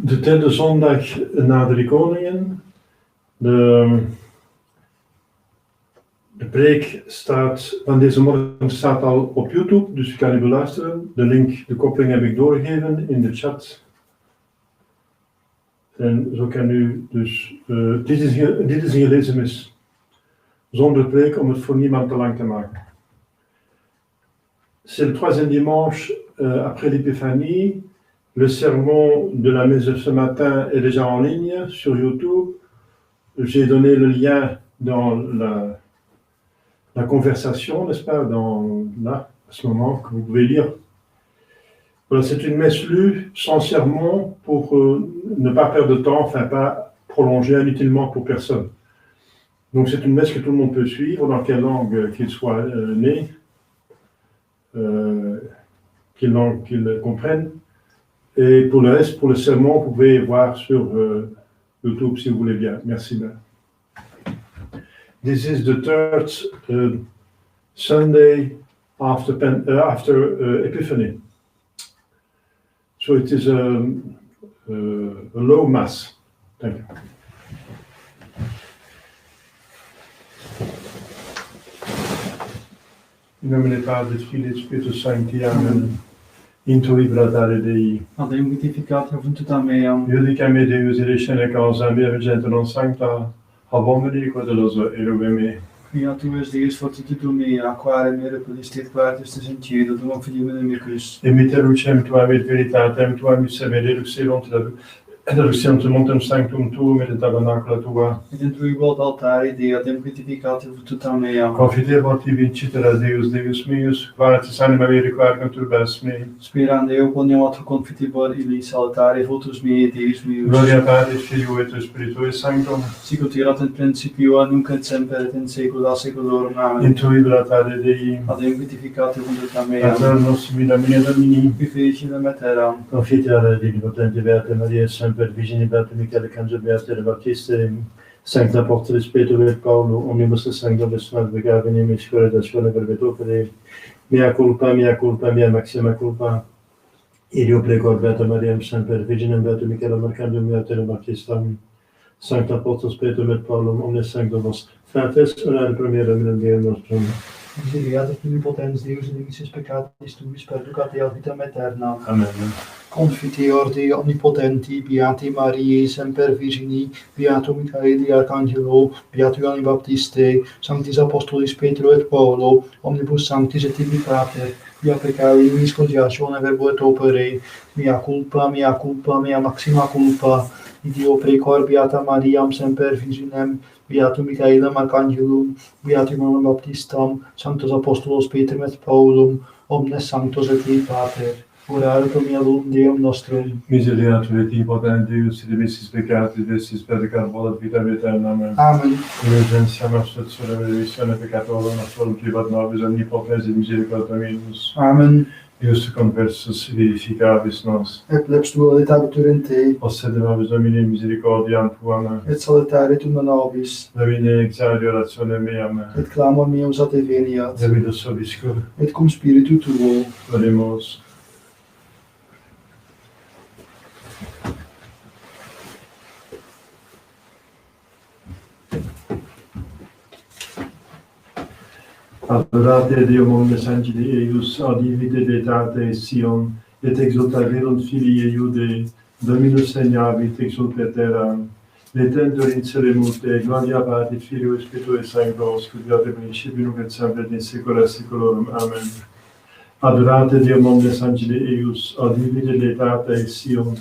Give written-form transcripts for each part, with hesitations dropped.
De derde zondag na de Koningen. De preek van deze morgen staat al op YouTube, dus je kan die beluisteren. De link, de koppeling heb ik doorgegeven in de chat. En zo kan u dus, dit is een gelezen mis, zonder preek om het voor niemand te lang te maken. C'est le troisième dimanche après l'Épiphanie. Le sermon de la messe de ce matin est déjà en ligne sur YouTube. J'ai donné le lien dans la conversation, n'est-ce pas, là, à ce moment, que vous pouvez lire. Voilà, c'est une messe lue sans sermon pour ne pas perdre de temps, enfin pas prolonger inutilement pour personne. Donc c'est une messe que tout le monde peut suivre, dans quelle langue qu'il soit né, quelle langue qu'il comprenne. Et pour le reste, pour le sermon, vous pouvez voir sur YouTube si vous voulez bien. Merci bien. This is the third Sunday after Epiphany. So it is a low mass. Thank you. In nomine Patris, Filii, Spiritus Sancti. Amen. Intui bratare Dei. Ad sanctificatio funtuta meam. Iudica me Deus electione causa mea vigente non sancta, habomini quodeloso eruve me. Quia tu es Deus fortitudo mea, quare me repulistit quartus tes in cielo, tuum filium inimicus. Emite lucem tuam et veritatem tuam miserere luxerunt montem sanctum tuum et tabernacula tua. Et intui vult altare Dei, ad sanctificatio funtuta meam. Confidebor tibi incitera Deus meus, quatis anima veri quae turbas me. Spirande eo poniam atro confitibor illis altare votus mei Deus meus. Gloria Patris, Filio et Spiritui Sanctum. Sic ut erat in principio, nunc et semper et in saecula saeculorum. Amen. Intui bratare Dei. Ad sanctificatio funtuta meam. Aeternos Domine Domini. Qui felicinem aeteram. Confiterea Dei potente Beate Maria Semper Virgine Beate Michael Cangelo Beate Baptiste Sancta Apostoli Petro et Paulo omnibus sanctum besmat begavenim in scuola da scuola perpetuo mea culpa maxima culpa Io prego Beata Maria Semper Virgine Beate Michael Arcangelo Beate Baptistam Sancta Apostoli Petro et Paulo omnes sanctos fratres orare pro mea Domine Deum nostrum. Misericorde omnipotens Deus inimicis peccatis tuis perducat ea vitam aeterna. Amen. Confiteor Dei omnipotenti, Beati Mariae Semper Virgini, Beatum Michaeli Arcangelo, Beatum Ioanni Baptiste, Sanctis Apostolis Petro et Paulo, omnibus sanctis et tibi pater, via peccari mis condiatione verbo et opere, mea culpa, mea maxima culpa, Ideo precor Beata Mariam Semper Virginem, Beatum Michaelem Arcangelum, Beatum Ioannem Baptistam, Sanctos Apostolos Petrum et Paulum, omnes sanctos et tibi pater, orare pro mea lum Deum nostrum. Miseriatur et impotent Deus, remissis peccatis, vestis perdicam volat vitam aeternam. Amen. Indulgentia nostra, sura remissione peccatorum nostrum, privat nobis omnipotens et misericordia Dominus. Amen. Deus conversus vivificabis nos. Et plebs tua habitabitur in te, Possede nobis Domine misericordiam tuam. et salutare tu nobis, Domine exaudi orationem meam. et clamor meus a te veniat, Debitus obiscur. et cum spiritu tuo. Oremus. Adorate Deum omnes angeli eius, audivite detate Sion, et exultaverunt filii Iudae, Dominus regnavit exultet eram, letentur in cele multe, gloria Patris, Filio et Spiritui Sanctos, quid erat in principio nunc et semper et in saecula saeculorum. Amen. Adorate Deum omnes angeli eius, audivite detate Sion,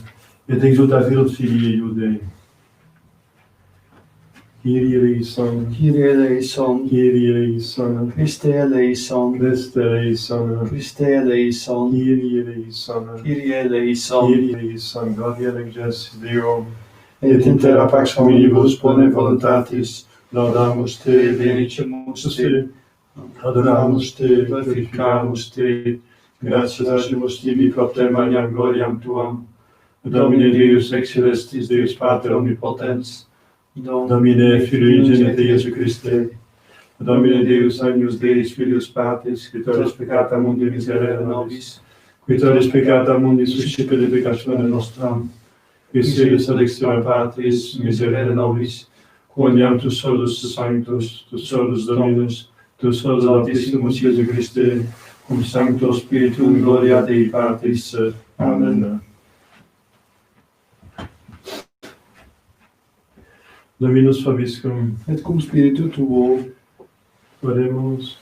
et exultaverunt filii Iudae. Kyrie eleison, Kyrie eleison, Kyrie eleison, Christe eleison, Christe eleison, Christe eleison, Kyrie eleison, Kyrie eleison, Kyrie eleison, Gloria exercis Deo, et in terra pax hominibus bone voluntatis, laudamus te, benedicimus te, adoramus te, glorificamus te, gratias agimus tibi propter magnam gloriam tuam, Domine Deus ex celestis, Deus Pater omnipotens, Domine Filii Genite Iesu Christe, Domine Deus Agnus Dei Spiritus Patris, Scriptoris peccata mundi miserere nobis, Scriptoris peccata mundi suscipere peccatione nostram, qui sedis ad extrema Patris, miserere nobis, quoniam tu solus sanctus, tu solus Dominus, tu solus Altissimus Iesu Christe, cum Sancto Spiritum gloria Dei Patris. Amen. Dominus vobiscum. et cum spiritu tuo, Oremus.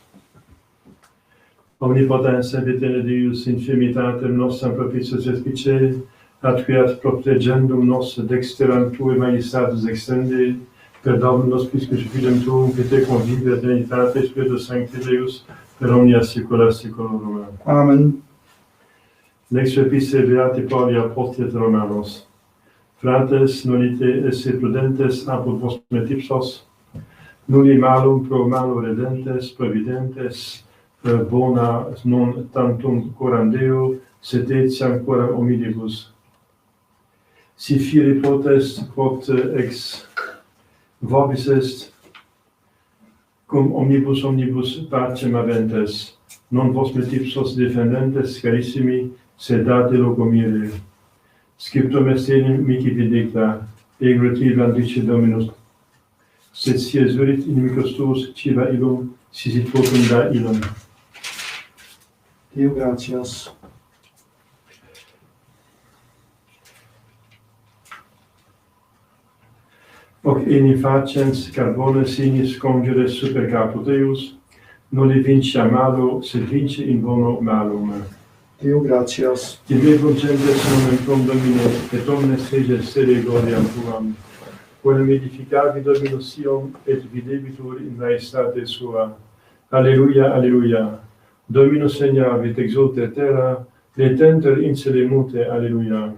Omnipotens et eterne Deus, infimitatem nostram propitius effice, atquiat protegendum nos dexteram Tui Majestatis extende, per Dominus Piscus Fidem Tuum, que te convive et unitate Spiritus Sancti Deus, per omnia saecula saeculorum. Amen. Lex epice beati Pauli apostoli et Romanos. Fratres, nolite esse prudentes apud vos metipsos, nulli malum pro malo redentes, providentes, per bona non tantum coram Deo, sed etiam coram omnibus. Si fieri potest, quod ex vobis est, cum omnibus pacem aventes, non vos metipsos defendentes, carissimi, sed date locomire. Scriptum est enim mihi didicta, egretivam dice Dominus, sed si exurit inimicus tuus civa illum, sisit votum da illum. Deo gratias. Hoc enim facens carbone sinis congeres super caput eius, noli vincia malo, sed vince in bono malum. Deo gratias. Tibi concentres nomen tuum Domine, et omnes reges sere gloriam tuam. Quem edificavi Dominus Sion, et videbitur in maestate sua. Alleluia, alleluia. Dominus segnavi et exulte terra, detenter in cele mute, alleluia.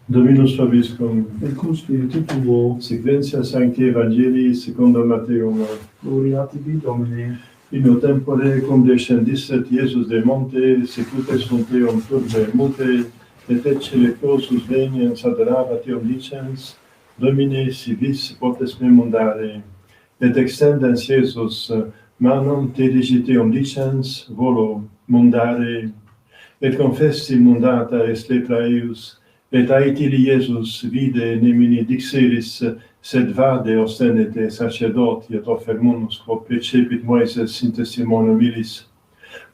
Dominus vobiscum. Et cum spiritu tuo, Sequentia Sancti Evangelii secondo Matteum. gloria tibi Domine. In tempore cum descendisset Iesus de monte, secute sunt eum turbe mute, et ecce leprosus veniens adoravat eum dicens, Domine, si vis potes me mundare. Et extendens Iesus manum te digit eum dicens, volo mundare. Et confessi mundata est lepra eius, et aetili Iesus vide nemini dixeris, sed vade ostenete sacerdoti et offermunus, quo precepit Moises in testimonium illis.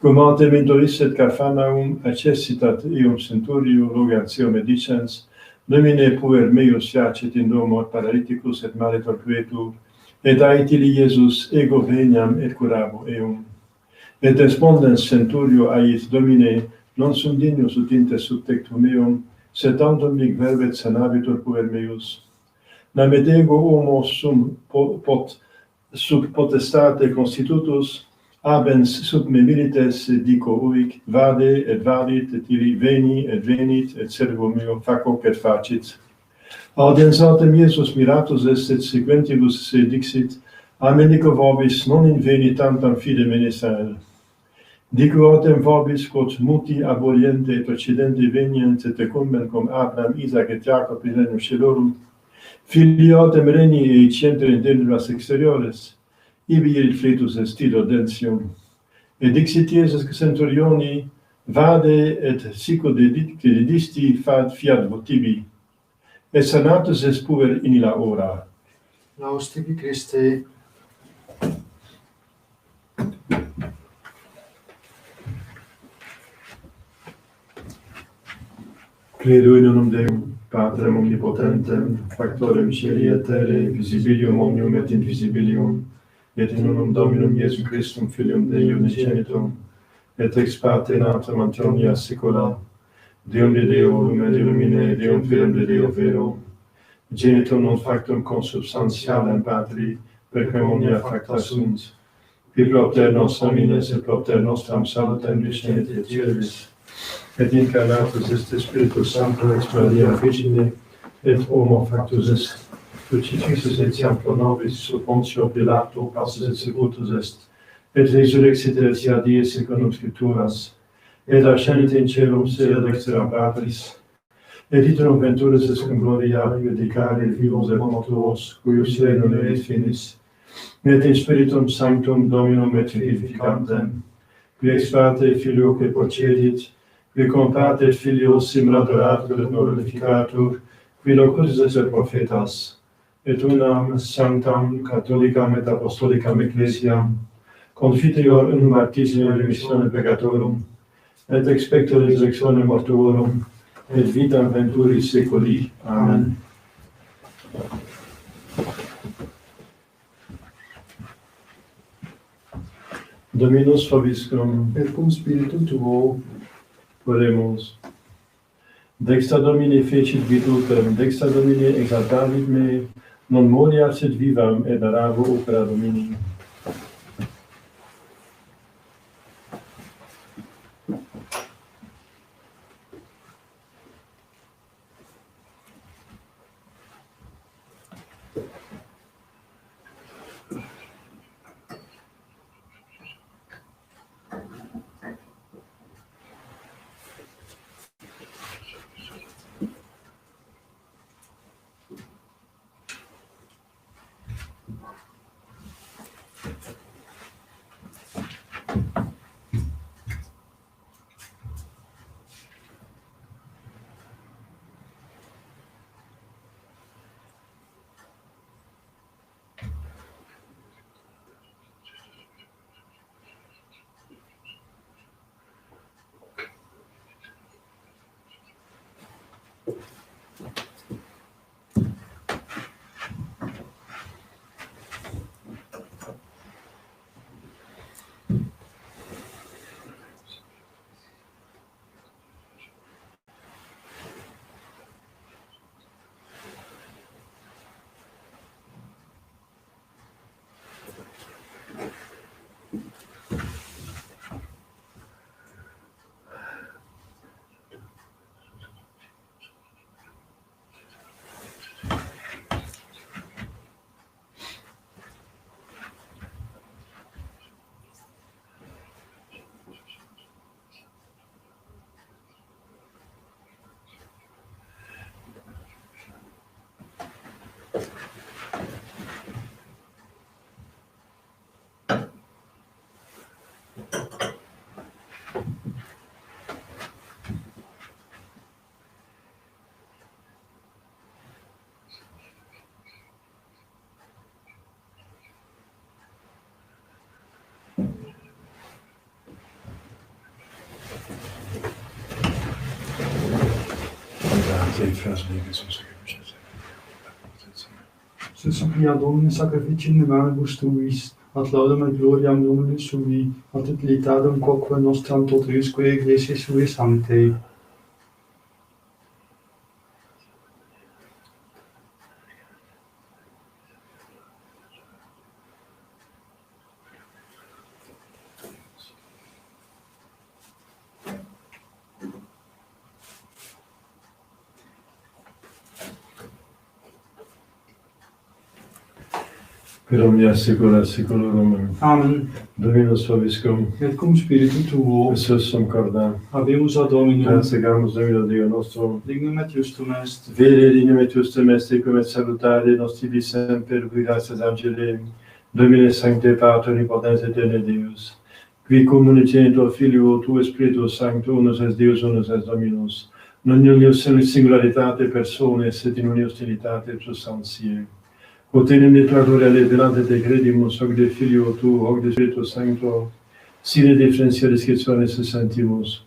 Cum ante mentorisset Capharnaum, accessitat eum centurio rogatio dicens, Domine puer meus iacet in domo paralyticus et maletor quietur, et aetili Iesus ego veniam et curabo eum. Et respondens centurio ait, Domine, non sum dignus ut inte subtectum eum, sed tantum mic verbet sanabitur puer meus. Nam ego homo sum sub potestate constitutus, abens sub me milites dico uic, vade et vadit, et illi veni et venit, et servo meo facoc et facit. Audiens autem Iesus miratus est, et sequentibus se dixit, amenico vobis non inveni tantam fide menesael. Dico autem vobis, quod muti aboliente et occidente venient, et decumben cum Abraham, Isaac et Jacob in regnum celorum, filii autem regni eicienter in denuras exteriores, ibi il fletus est id audentium. Et dixit Iesus centurioni, vade et sico dedisti fiat tibi, et sanatus est puer in illa ora. Laus tibi Christe. Credo in unum Deum, Patrem omnipotentem, factorem caeli et terrae, visibilium omnium et invisibilium, et in unum Dominum Iesum Christum, Filium Dei unigenitum, et ex parte natum ante omnia saecula, Deum de Deo lumen illumine, Deum Filum de Deo vero, genitum non factum consubstantialem Patri, per quem omnia facta sunt, qui propter nos nomines et propter nostram salutem discernit et civis, et incarnatus est Spiritus Sancto ex Maria Virgine, et homo factus est, crucifixus etiam pro nobis sub Pontio Pilato passus et sepultus est, et resurrexit tertia die secundum Scripturas, et ascendit in caelum sea dexteram Patris, et iterum venturus est cum gloria judicare vivos et mortuos, cuius regnum erit finis, et in Spiritum Sanctum Dominum et vivificantem, qui ex parte Filio que procedit, qui compate et Filius sim adoratur et glorificatur, qui locutus et prophetas, et unam sanctam catholicam et apostolicam ecclesiam, confiteor in baptismo et remissione peccatorum, et expecto resurrectione mortuorum, et vitam venturis saeculi. Amen. Dominus vobiscum, et cum spiritu tuo. Oremus. Dextra Domini fecit virtutem, dextra Domini exaltavit me, non moriar sed vivam, et daravo opera Domini. Se supplia Domine sacrificium nemanibus tuis, ad laudem et gloriam Domini sui, ad utilitatem quoque nostram totiusque ecclesiae sui sanctae. Per omnia saecula saeculorum. Amen. Dominus vobiscum, Et cum spiritu tuo, et sussum cordam. habemus ad Dominum, Transegamus Domino Deo nostrum, dignum et justum est. vere dignum et justum est, cum et salutare nostri semper gratias Angelem, Domine Sancte Pater Omnipotens Aeterne Deus, qui cum unigenitor Filio Tuo Spiritus Sancto, unus est Deus, unus est Dominus, non unius in singularitate persones, et in unius trinitate substantiae. Potenem declarare delante te credimus, hoc de Filio Tuo, hoc de Spiritus Sancto, sine differentialis discretionis sentimus,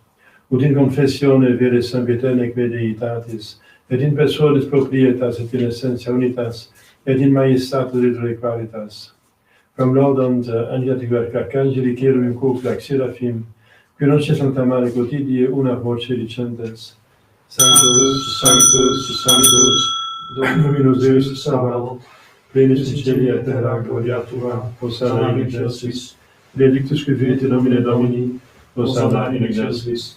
ut in confessione vere sempiterne crediitatis, et in personis proprietas et in essentia unitas, et in majestate de qualitas. Quam laudant angelica arcangeli cherubim cuplac seraphim, qui noce Sancta Mare quotidie una voce dicentes, Sanctus, Sanctus, Sanctus, Dominus Deus Sabaoth, plenis in caeli et terra gloria tua, Hosanna in excelsis, benedictus qui venit in nomine Domini, Hosanna in excelsis.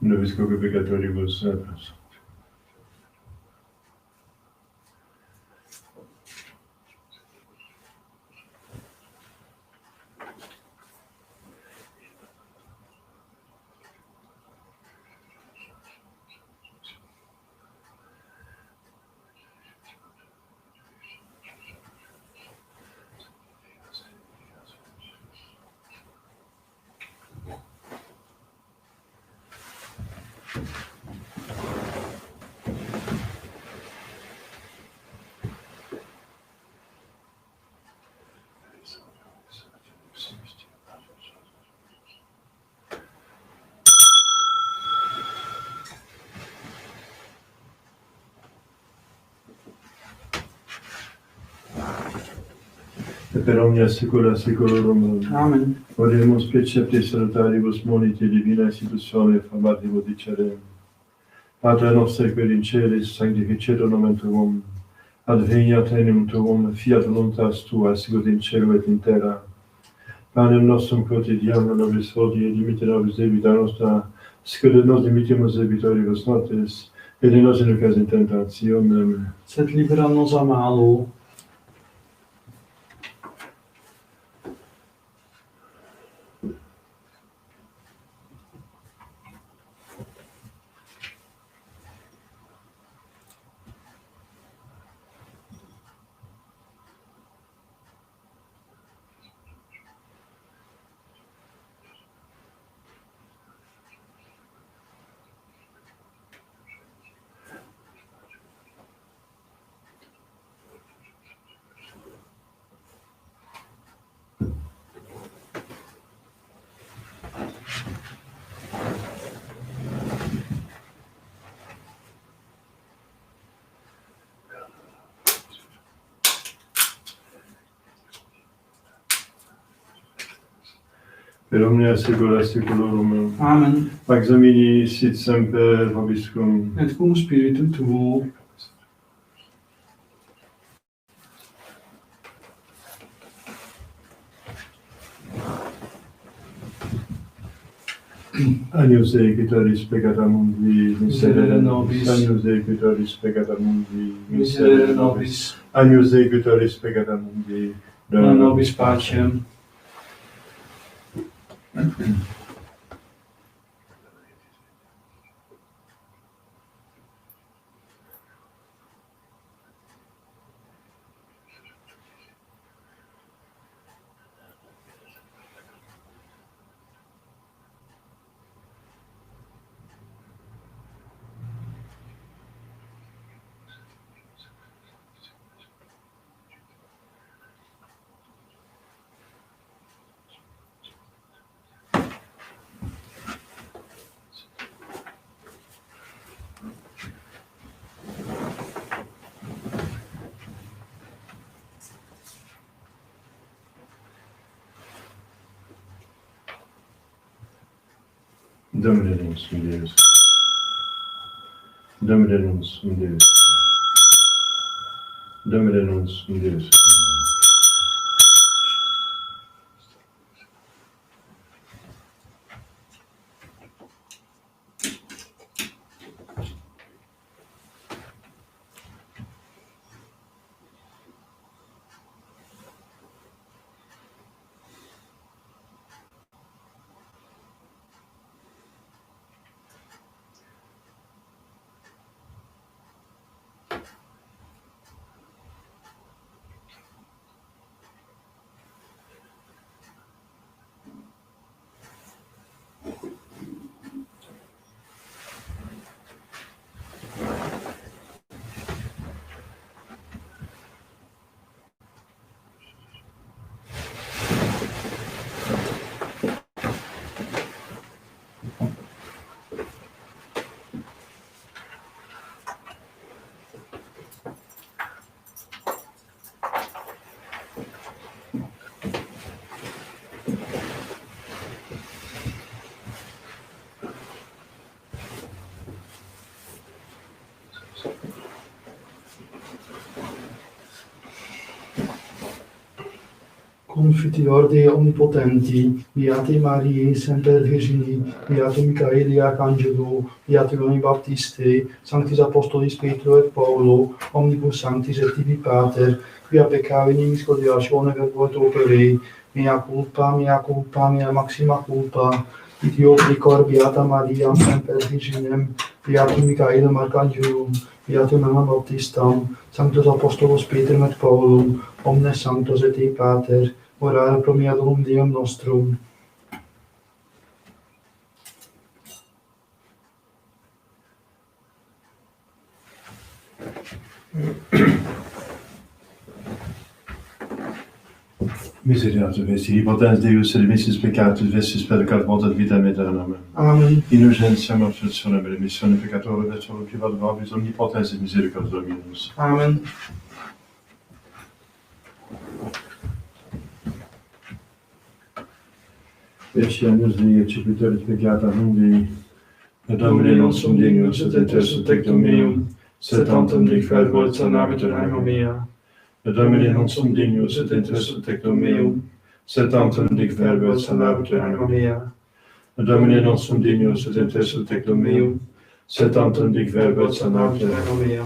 nobis coque peccatoribus, per omnia saecula saeculorum. Amen. Oremus precepte salutaribus monite divina institutione famativo dicere. Pater noster qui in celis, sanctificetur nomen tuum, adveniat regnum tuum, fiat voluntas tua, sicut in cielo et in terra. Panem nostrum quotidianum nobis hodie, dimitte nobis debita nostra, sicut et nos dimittimus debitoribus nostris, et ne nos inducas in tentationem, Sed libera nos a malo. per omnia saecula saeculorum. Amen. Pax Domini sit semper vobiscum. Et cum spiritu tuo. Agnus Dei, qui tollis peccata mundi, Miserere nobis. Agnus Dei, qui tollis peccata mundi, Miserere nobis. Agnus Dei, qui tollis peccata mundi, Dona nobis pacem. Domine nostrum Deus. Domine nostrum Deus. Domine nostrum Deus. Confiteor Dei Omnipotenti, Beate Mariae Semper Virgini, Beatum Michaeli Arcangelo, Beatum Ioanni Baptiste, Sanctis Apostolis Petro et Paulo, Omnibus Sanctis et Tibi Pater, quia peccavit in miscodiatione verbum et opere, mea culpa, mea maxima culpa, Dio precor Beata Maria Semper Virginem, Beatum Michaelum Arcangelum, Beatum Ioannem Baptistam, Sanctus Apostolos Petrum et Paulum, omnes sanctos et Dei Pater, orare pro mea Dominum Deum nostrum. Misericorde vesti, potens Deus remissis peccatus vestis peccat votat vitam aeternam. Amen. Innocentiam absolutionem remissione peccatorum et solutiva nobis omnipotens et misericordiae Dominus. Amen. Eccemus Dei executoris peccata mundi, et Domine non sum dignus et intersus tectum meum, sed tantum dic verbo et sanabitur anima mea. Et Domine non sum dignus et intersus tectum meum, sed tantum dic verbo et sanabitur anima mea. Et Domine non sum dignus et intersus tectum meum, sed tantum dic verbo et sanabitur anima mea.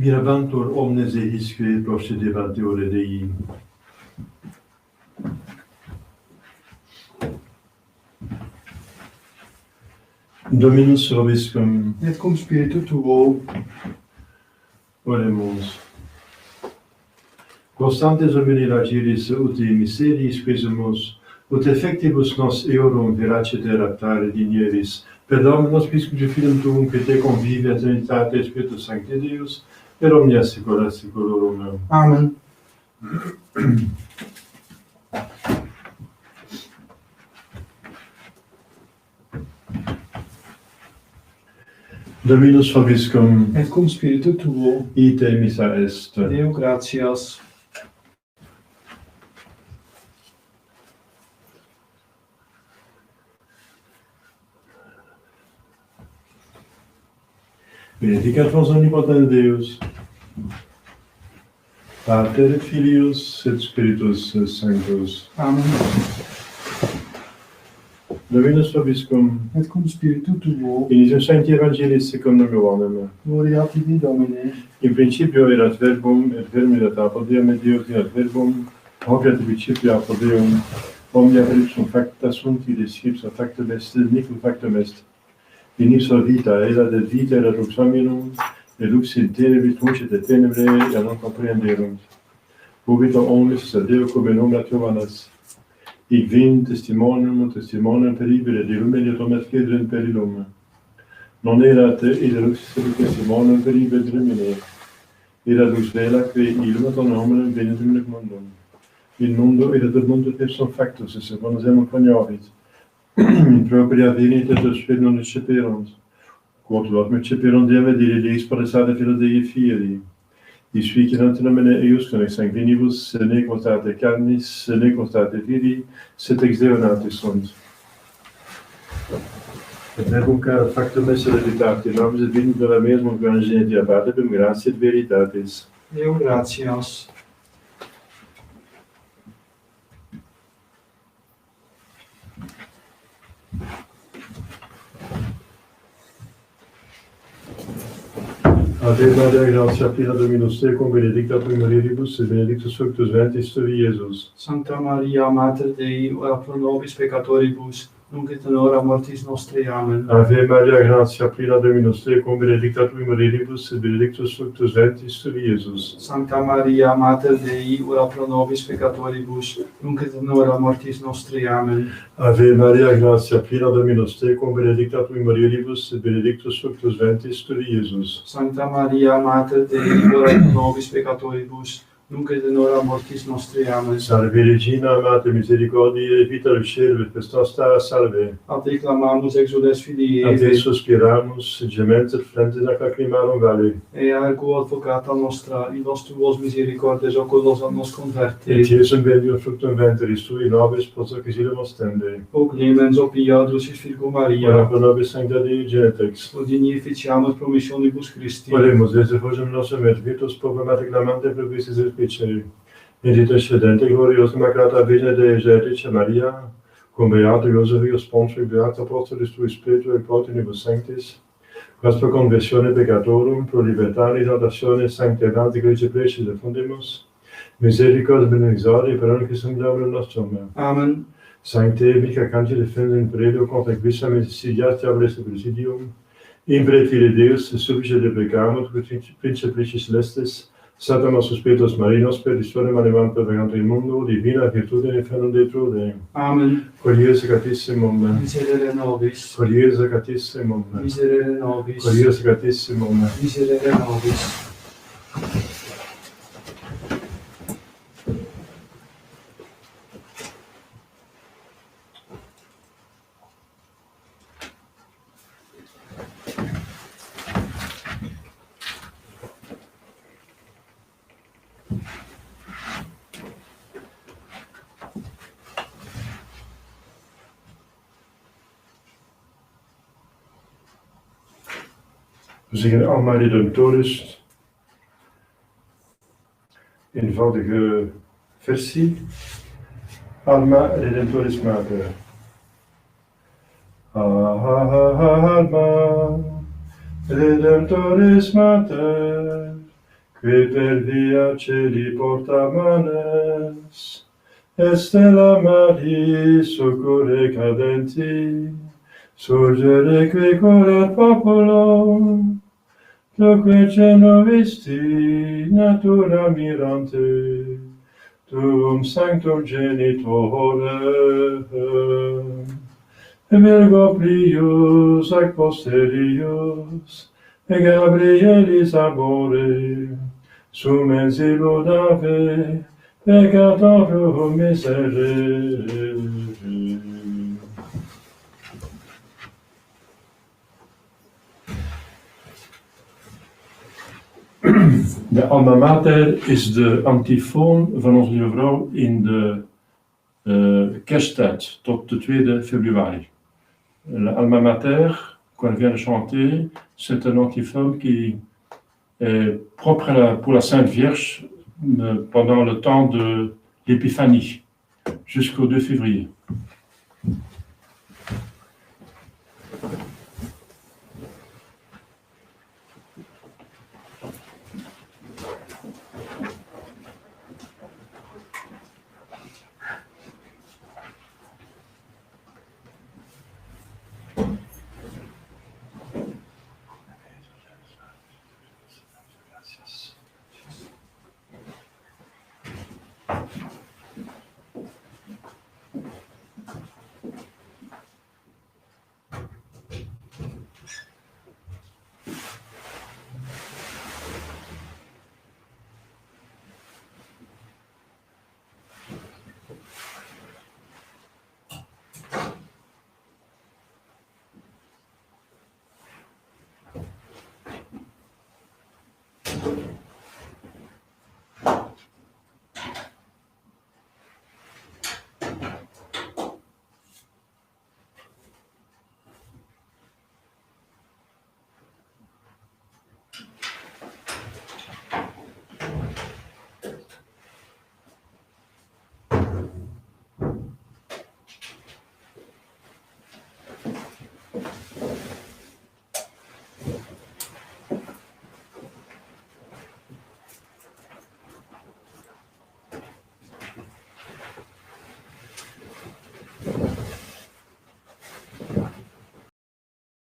Mirabantur omnes eisque procedebant ore Dei. Dominus vobiscum, Et cum spiritu tuo, oremus. Constantes omni agiris ut miseris quesumus, ut effectibus nos eorum verace teraptare digneris, per Dominus piscum Filium tuum, que te convive et unitate Spiritus Sancti Deus, per omnia saecula saeculorum. Amen. Dominus vobiscum, et cum spiritu tuo, ite missa est. Deo gratias. Benedicat vos omnipotens Deus, Pater et Filius et Spiritus Sanctus. Amen. Dominus vobiscum, Et cum spiritu tuo, initium Sancti Evangelii secundum Ioannem. gloria tibi Domine. In principio erat verbum, et verbum erat apud Deum, et Deus erat verbum, hoc et in principio apud Deum, omnia ipsum facta sunt, ilis ipsa factum est, nicum factum est. In ipsa vita, erat et vita erat lux hominum, et lux in tenebris lucet et tenebrae, et non comprehenderunt. Ubito omnis a Deo cum nomen Johannes. Hic vin testimonium peribere Deum et Thomas cedrem per illum. Non erat id lux testimonium peribere Domine. Erat lux velaque illum ad hominum venetum nec mundum. In mundo erat ad mundo ipsum factus, et secundus eum cognovit. In propria venit et spes non exceperunt. Quod lot exceperunt Deum et Deus parasade filo Dei fieri. Is ficinant nomine eiuscum ex sanguinibus, sene constate carnis, sene constate fili, sed ex Deo nati sunt. Et verbum car factum est hereditate, nomis et vinum de la mesmum evangelium abadem gratia et veritatis. Deo gratias. Ave Maria, gratia plena Dominus tecum, benedicta tui mulieribus, et benedictus fructus ventris tui, Iesus. Sancta Maria, Mater Dei, ora pro nobis peccatoribus, nunc et in hora mortis nostre. Amen. Ave Maria, gratia plena Dominus tecum, benedicta tui mulieribus, et benedictus fructus ventris tui, Iesus. Sancta Maria, Mater Dei, ora pro nobis peccatoribus, nunc et in hora mortis nostre. Amen. Ave Maria, gratia plena Dominus tecum, benedicta tui mulieribus, et benedictus fructus ventris tui, Iesus. Sancta Maria, Mater Dei, ora pro nobis peccatoribus, nunc et in hora mortis nostre. Amen. Salve Regina, Mater misericordiae, vita dulcedo et pes nostra, salve. A te clamamus exules Filii A te Eve, suspiramus, gementes et flentes ac lacrimarum vale. ergo advocata nostra, in vos tuos misericordes oculos a nos Et converte. Iesum bendium fructum ventris tui, nobis post hoc exilium ostende. O clemens, o piatus, et Virgo Ora Maria, pro nobis sancta Dei genetrix. o dignificiamus promissionibus Christi. Oremus, et effusum nostrum et virtus populate clamante provisis et picere. Benedicta sedente gloriosum macrata Virgine Dei Genetrice Maria, cum beato Iosephus Pontius, beato apostolis tui Spiritu et protinibus sanctis, quas pro conversione peccatorum, pro libertatis audatione sancte evangelii preces fundimus, misericordias benedicere per omnes Dominum nostrum. Amen. Sancte mica canti defendem predio contra quissa medicidias diabolis presidium, impre Filii Deus, subite de peccamus, principiis celestis, Satanas Spiritus Marinos, per distorem animam pervegante in mundo, divina virtute infernum detrude. Amen. Coriere sacatissimum, Miserere nobis. coriere sacatissimum, Miserere nobis. coriere sacatissimum. Miserere nobis. We zingen Alma Redemptoris, eenvoudige versie. Alma Redemptoris Mater. Alma Redemptoris Mater, que per via celi porta manes, estella Maria succurre cadenti, surgere que corat populum, Loque genovisti natura mirante, tuum sanctum genitore, Virgo plius ac posterius, e Gabrielis amore, sumens illud ave, peccatorum miserere. De Alma Mater is de antifoon van onze Lieve Vrouw in de kersttijd tot de 2 februari. La Alma Mater, qu'on vient de chanter, c'est un antiphone qui est propre pour la Sainte Vierge pendant le temps de l'Épiphanie, jusqu'au 2 février.